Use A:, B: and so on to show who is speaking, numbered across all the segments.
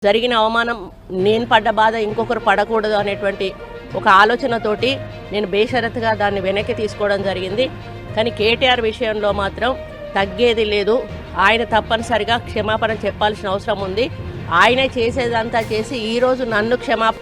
A: జరిగిన అవమానం నేను పడ్డ బాధ ఇంకొకరు పడకూడదు అనేటువంటి ఒక ఆలోచనతోటి నేను బేషరతుగా దాన్ని వెనక్కి తీసుకోవడం జరిగింది. కానీ కేటీఆర్ విషయంలో మాత్రం తగ్గేది లేదు. ఆయన తప్పనిసరిగా క్షమాపణ చెప్పాల్సిన అవసరం ఉంది. ఆయనే చేసేదంతా చేసి ఈ రోజు నన్ను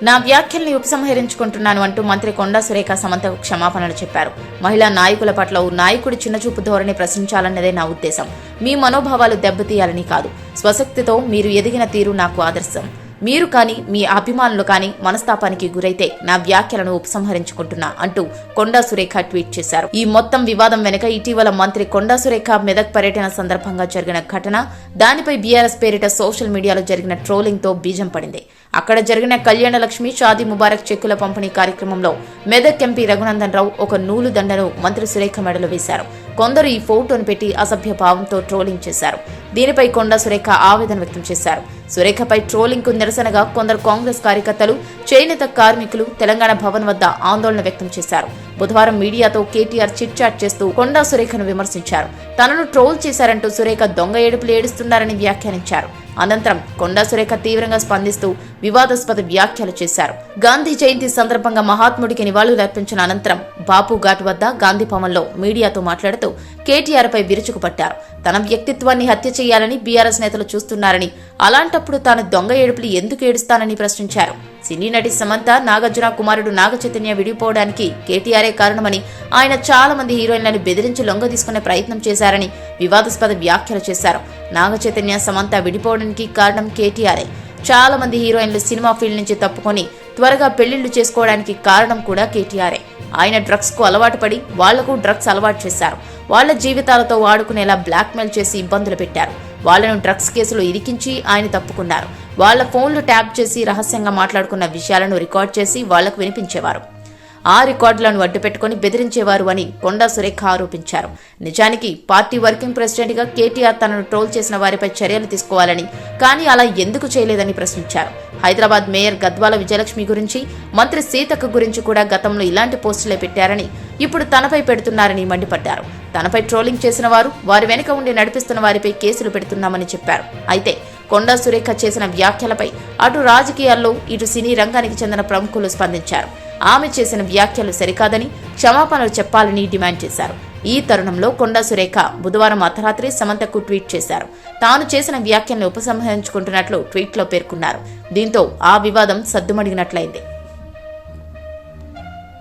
B: నా వ్యాఖ్యల్ని ఉపసంహరించుకుంటున్నాను అంటూ మంత్రి కొండా సురేఖ సమంతకు క్షమాపణలు చెప్పారు. మహిళా నాయకుల పట్ల నాయకుడి చిన్నచూపు ధోరణి ప్రశ్నించాలన్నదే నా ఉద్దేశం. మీ మనోభావాలు దెబ్బతీయాలని కాదు. స్వశక్తితో మీరు ఎదిగిన తీరు నాకు ఆదర్శం. మీరు కానీ మీ అభిమానులు కానీ మనస్తాపానికి గురైతే నా వ్యాఖ్యలను ఉపసంహరించుకుంటున్నా అంటూ కొండా సురేఖ ట్వీట్ చేశారు. ఈ మొత్తం వివాదం వెనుక ఇటీవల మంత్రి కొండా సురేఖ మెదక్ పర్యటన సందర్భంగా జరిగిన ఘటన, దానిపై బీఆర్ఎస్ పేరిట సోషల్ మీడియాలో జరిగిన ట్రోలింగ్ తో బీజం పడింది. అక్కడ జరిగిన కళ్యాణ లక్ష్మి షాదీ ముబారక్ చెక్కుల పంపిణీ కార్యక్రమంలో మెదక్ ఎంపీ రఘునందన్ రావు ఒక నూలు దండను మంత్రి సురేఖ మెడలో వేశారు. కొందరు ఈ ఫోటోను పెట్టి అసభ్య భావంతో ట్రోలింగ్ చేశారు. దీనిపై కొండా సురేఖ ఆవేదన వ్యక్తం చేశారు. సురేఖపై ట్రోలింగ్ కు నిరసనగా కొందరు కాంగ్రెస్ కార్యకర్తలు, చేనేత కార్మికులు తెలంగాణ భవన్ వద్ద ఆందోళన వ్యక్తం చేశారు. బుధవారం మీడియాతో కేటీఆర్ చిట్ చాట్ చేస్తూ కొండా సురేఖను విమర్శించారు. తనను ట్రోల్ చేశారంటూ సురేఖ దొంగ ఏడుపులు ఏడుస్తున్నారని వ్యాఖ్యానించారు. అనంతరం కొండా సురేఖ తీవ్రంగా స్పందిస్తూ వివాదాస్పద వ్యాఖ్యలు చేశారు. గాంధీ జయంతి సందర్భంగా మహాత్ముడికి నివాళులర్పించిన అనంతరం బాపు ఘాట్ వద్ద గాంధీ భవన్లో మీడియాతో మాట్లాడుతూ కేటీఆర్ పై విరుచుకుపట్టారు. తన వ్యక్తిత్వాన్ని హత్య చేయాలని బీఆర్ఎస్ నేతలు చూస్తున్నారని, అలాంటప్పుడు తాను దొంగ ఏడుపులు ఎందుకు ఏడుస్తానని ప్రశ్నించారు. సినీ నటి సమంత, నాగార్జున కుమారుడు నాగ చైతన్య విడిపోవడానికి కేటీఆరే కారణమని, ఆయన చాలా మంది హీరోయిన్లను బెదిరించి లొంగ తీసుకునే ప్రయత్నం చేశారని వివాదాస్పద వ్యాఖ్యలు చేశారు. నాగ చైతన్య, సమంత విడిపోవడానికి కారణం కేటీఆరే. చాలా మంది హీరోయిన్లు సినిమా ఫీల్డ్ నుంచి తప్పుకొని త్వరగా పెళ్లిళ్లు చేసుకోవడానికి కారణం కూడా కేటీఆరే. ఆయన డ్రగ్స్ కు అలవాటు పడి వాళ్లకు డ్రగ్స్ అలవాటు చేశారు. వాళ్ల జీవితాలతో వాడుకునేలా బ్లాక్మెయిల్ చేసి ఇబ్బందులు పెట్టారు. వాళ్లను డ్రగ్స్ కేసులో ఇరికించి ఆయన తప్పుకున్నారు. వాళ్ల ఫోన్లు ట్యాప్ చేసి రహస్యంగా మాట్లాడుకున్న విషయాలను రికార్డ్ చేసి వాళ్లకు వినిపించేవారు. ఆ రికార్డులను అడ్డుపెట్టుకుని బెదిరించేవారు అని కొండా సురేఖ ఆరోపించారు. నిజానికి పార్టీ వర్కింగ్ ప్రెసిడెంట్ గా కేటీఆర్ తనను ట్రోల్ చేసిన వారిపై చర్యలు తీసుకోవాలని, కానీ అలా ఎందుకు చేయలేదని ప్రశ్నించారు. హైదరాబాద్ మేయర్ గద్వాల విజయలక్ష్మి గురించి, మంత్రి సీతక్క గురించి కూడా గతంలో ఇలాంటి పోస్టులే పెట్టారని, ఇప్పుడు తనపై పెడుతున్నారని మండిపడ్డారు. తనపై ట్రోలింగ్ చేసిన వారు, వారి వెనుక ఉండి నడిపిస్తున్న వారిపై కేసులు పెడుతున్నామని చెప్పారు. అయితే కొండా సురేఖ చేసిన వ్యాఖ్యలపై అటు రాజకీయాల్లో, ఇటు సినీ రంగానికి చెందిన ప్రముఖులు స్పందించారు. ఆమె చేసిన వ్యాఖ్యలు సరికాదని, క్షమాపణలు చెప్పాలని డిమాండ్ చేశారు. ఈ తరుణంలో కొండా సురేఖ బుధవారం అర్ధరాత్రి సమంతకు ట్వీట్ చేశారు. తాను చేసిన వ్యాఖ్యలను ఉపసంహరించుకుంటున్నట్లు ట్వీట్లో పేర్కొన్నారు. దీంతో ఆ వివాదం సద్దుమణిగినట్లయింది.